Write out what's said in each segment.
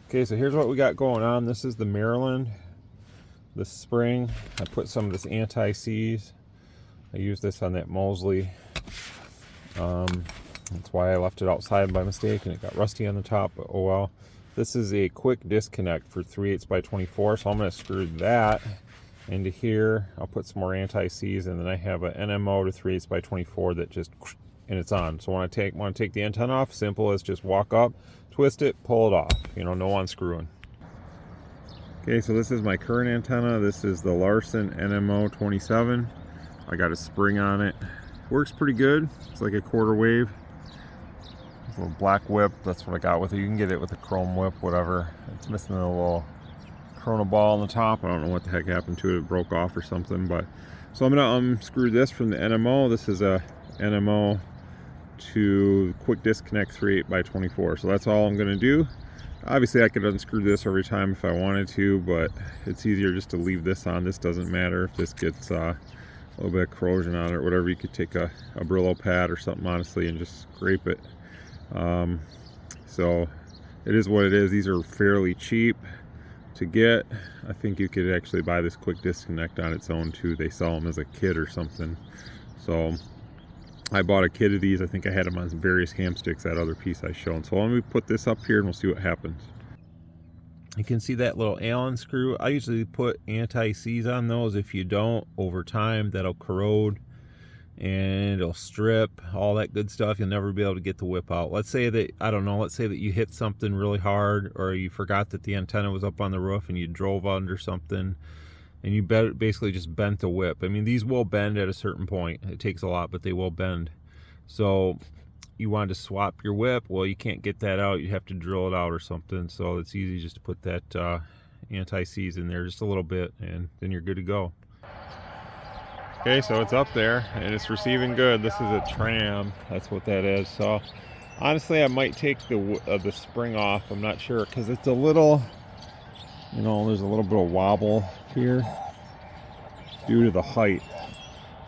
Okay, so here's what we got going on. This is the Maryland, the spring. I put some of this anti-seize. I used this on that Mosley. That's why I left it outside by mistake and it got rusty on the top, but oh well. This is a quick disconnect for 3/8 by 24, so I'm going to screw that into here. I'll put some more anti-seize, and then I have an NMO to 3/8 by 24 that just, and it's on. So when I take the antenna off, simple as just walk up, twist it, pull it off. You know, no unscrewing. Okay, so this is my current antenna. This is the Larson NMO 27. I got a spring on it. Works pretty good. It's like a quarter wave. It's a little black whip. That's what I got with it. You can get it with a chrome whip, whatever. It's missing a little Corona ball on the top. I don't know what the heck happened to it. It broke off or something. But so I'm gonna unscrew this from the NMO. This is a NMO to quick disconnect 3/8 by 24. So that's all I'm gonna do. Obviously I could unscrew this every time if I wanted to, but it's easier just to leave this on. This doesn't matter if this gets a little bit of corrosion on it or whatever. You could take a Brillo pad or something, honestly, and just scrape it. So it is what it is. These are fairly cheap to get. I think you could actually buy this quick disconnect on its own too. They sell them as a kit or something. So I bought a kit of these. I think I had them on some various ham sticks, that other piece I showed. So let me put this up here and we'll see what happens. You can see that little Allen screw. I usually put anti-seize on those. If you don't, over time that'll corrode and it'll strip, all that good stuff. You'll never be able to get the whip out. Let's say that, I don't know, let's say that you hit something really hard, or you forgot that the antenna was up on the roof and you drove under something and you basically just bent the whip. I mean, these will bend at a certain point. It takes a lot, but they will bend. So you wanted to swap your whip, well, you can't get that out. You have to drill it out or something. So it's easy just to put that anti-seize in there just a little bit, and then you're good to go. Okay, so it's up there and it's receiving good. This is a tram, that's what that is. So honestly, I might take the spring off. I'm not sure, because it's a little, you know, there's a little bit of wobble here due to the height.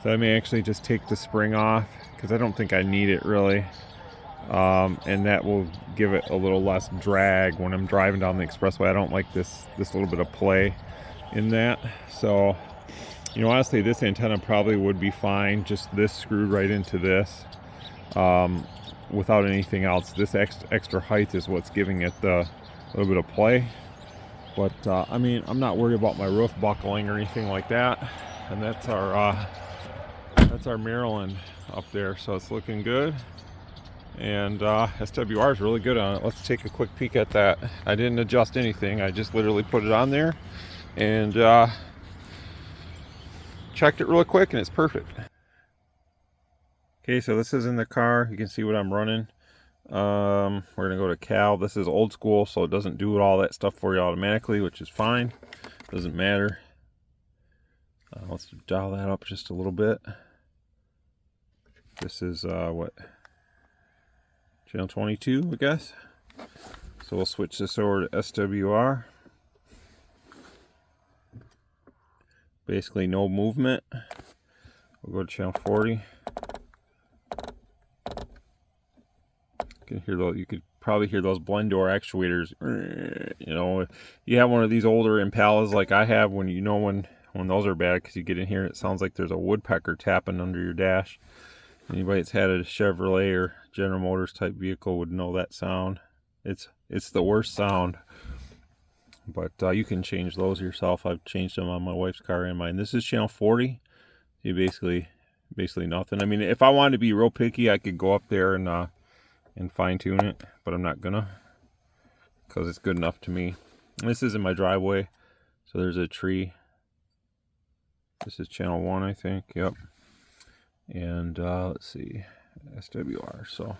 So I may actually just take the spring off, because I don't think I need it really. And that will give it a little less drag when I'm driving down the expressway. I don't like this little bit of play in that. So, you know, honestly, this antenna probably would be fine, just this screwed right into this, without anything else. This extra height is what's giving it the little bit of play. But I mean, I'm not worried about my roof buckling or anything like that. And that's our Maryland up there, so it's looking good. And SWR is really good on it. Let's take a quick peek at that. I didn't adjust anything. I just literally put it on there and checked it really quick, and it's perfect. Okay, so this is in the car. You can see what I'm running. We're gonna go to Cal. This is old school, so it doesn't do all that stuff for you automatically, which is fine. Doesn't matter. Let's dial that up just a little bit. This is what, channel 22, I guess. So we'll switch this over to SWR. Basically no movement. We'll go to channel 40. You could probably hear those blend door actuators. You know, you have one of these older Impalas like I have, when you know when those are bad, because you get in here and it sounds like there's a woodpecker tapping under your dash. Anybody that's had a Chevrolet or General Motors type vehicle would know that sound. It's the worst sound. But you can change those yourself. I've changed them on my wife's car and mine. This is channel 40. You basically nothing. I mean, if I wanted to be real picky, I could go up there and fine tune it, but I'm not gonna, because it's good enough to me. And this is in my driveway, so there's a tree. This is channel 1, I think. Yep. And let's see, SWR. So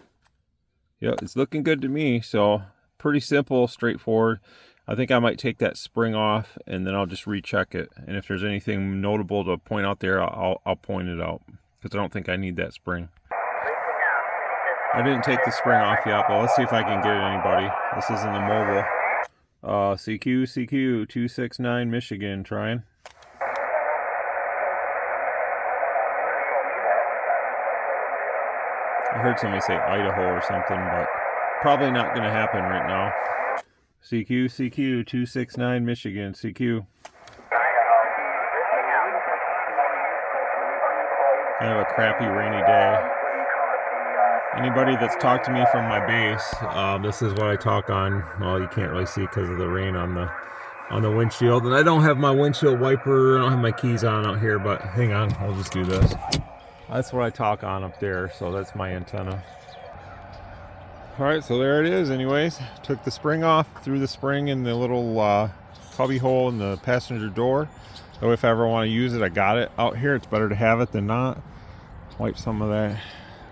yeah, it's looking good to me. So pretty simple, straightforward. I think I might take that spring off and then I'll just recheck it, and if there's anything notable to point out there, I'll point it out, because I don't think I need that spring. I didn't take the spring off yet, but let's see if I can get it anybody. This is in the mobile. CQ 269 Michigan trying. I heard somebody say Idaho or something, but probably not going to happen right now. CQ 269 Michigan. CQ. Kind of a crappy rainy day. Anybody that's talked to me from my base, this is what I talk on. Well, you can't really see because of the rain on the windshield, and I don't have my windshield wiper. I don't have my keys on out here, but hang on, I'll just do this. That's what I talk on up there, so that's my antenna. All right, so there it is. Anyways, took the spring off, threw the spring in the little cubby hole in the passenger door. So if I ever want to use it, I got it out here. It's better to have it than not. Wipe some of that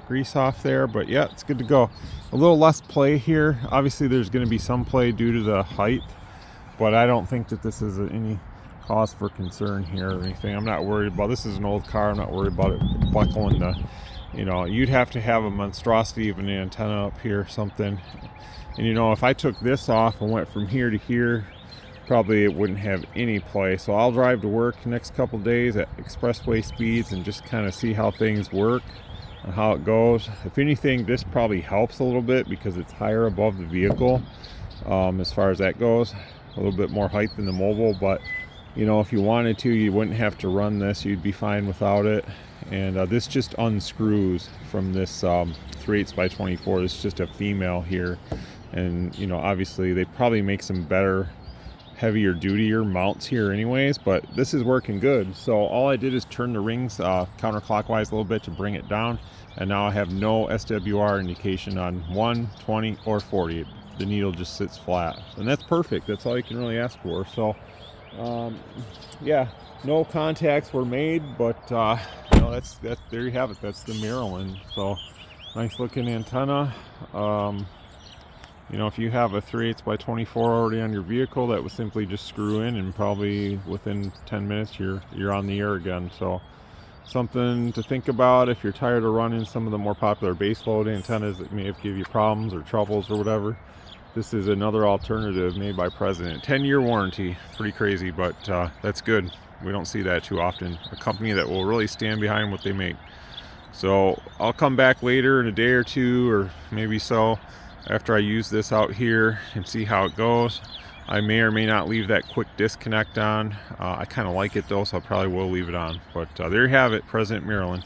grease off there, but yeah, it's good to go. A little less play here. Obviously there's going to be some play due to the height, but I don't think that this is any cause for concern here or anything. I'm not worried about this. Is an old car. I'm not worried about it buckling the, you know, you'd have to have a monstrosity of an antenna up here or something. And you know, if I took this off and went from here to here, probably it wouldn't have any play. So I'll drive to work next couple days at expressway speeds and just kind of see how things work and how it goes. If anything, this probably helps a little bit because it's higher above the vehicle as far as that goes. A little bit more height than the mobile, but you know, if you wanted to, you wouldn't have to run this. You'd be fine without it. And this just unscrews from this 3/8 by 24. It's just a female here, and you know, obviously they probably make some better, heavier dutier mounts here anyways, but this is working good. So all I did is turn the rings counterclockwise a little bit to bring it down, and now I have no SWR indication on 1, 20, or 40. The needle just sits flat, and that's perfect. That's all you can really ask for. So yeah, no contacts were made, but you know, that's there you have it. That's the Maryland. So nice looking antenna. You know, if you have a 3/8 by 24 already on your vehicle, that would simply just screw in, and probably within 10 minutes you're on the air again. So something to think about if you're tired of running some of the more popular base load antennas that may have give you problems or troubles or whatever. This is another alternative made by President. 10-year warranty. Pretty crazy, but that's good. We don't see that too often. A company that will really stand behind what they make. So I'll come back later in a day or two, or maybe so, after I use this out here and see how it goes. I may or may not leave that quick disconnect on. I kind of like it though, so I probably will leave it on. But there you have it, President Maryland.